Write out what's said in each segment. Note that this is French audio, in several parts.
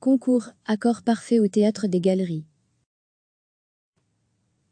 Concours, accord parfait au Théâtre des Galeries.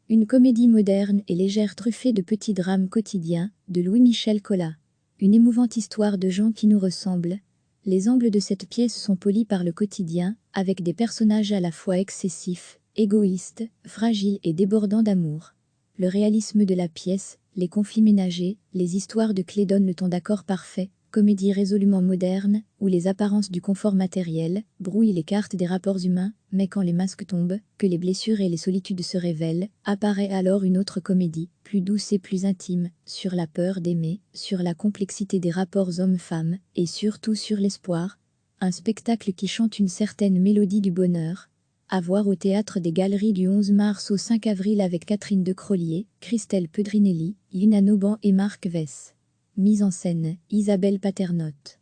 Une comédie moderne et légère truffée de petits drames quotidiens, de Louis-Michel Collat. Une émouvante histoire de gens qui nous ressemblent. Les angles de cette pièce sont polis par le quotidien, avec des personnages à la fois excessifs, égoïstes, fragiles et débordants d'amour. Le réalisme de la pièce, les conflits ménagers, les histoires de clés donnent le ton d'accord parfait. Comédie résolument moderne, où les apparences du confort matériel brouillent les cartes des rapports humains, mais quand les masques tombent, que les blessures et les solitudes se révèlent, apparaît alors une autre comédie, plus douce et plus intime, sur la peur d'aimer, sur la complexité des rapports hommes-femmes, et surtout sur l'espoir. Un spectacle qui chante une certaine mélodie du bonheur. À voir au Théâtre des Galeries du 11 mars au 5 avril avec Catherine Decrolier, Christelle Pedrinelli, Lina Noban et Marc Vess. Mise en scène, Isabelle Paternotte.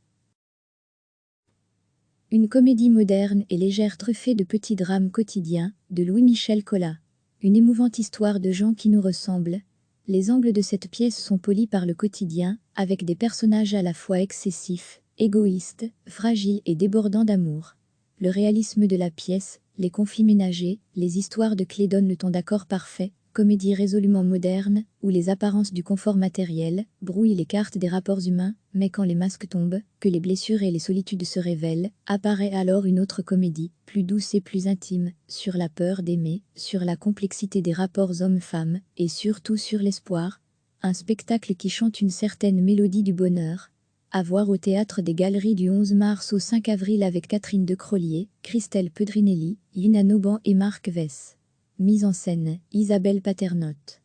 Une comédie moderne et légère truffée de petits drames quotidiens, de Louis-Michel Collat. Une émouvante histoire de gens qui nous ressemblent. Les angles de cette pièce sont polis par le quotidien, avec des personnages à la fois excessifs, égoïstes, fragiles et débordants d'amour. Le réalisme de la pièce, les conflits ménagers, les histoires de clés donnent le ton d'accord parfait. Comédie résolument moderne, où les apparences du confort matériel brouillent les cartes des rapports humains, mais quand les masques tombent, que les blessures et les solitudes se révèlent, apparaît alors une autre comédie, plus douce et plus intime, sur la peur d'aimer, sur la complexité des rapports hommes-femmes, et surtout sur l'espoir. Un spectacle qui chante une certaine mélodie du bonheur. À voir au Théâtre des Galeries du 11 mars au 5 avril avec Catherine Decrolier, Christelle Pedrinelli, Lina Noban et Marc Vess. Mise en scène, Isabelle Paternotte.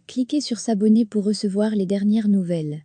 Cliquez sur s'abonner pour recevoir les dernières nouvelles.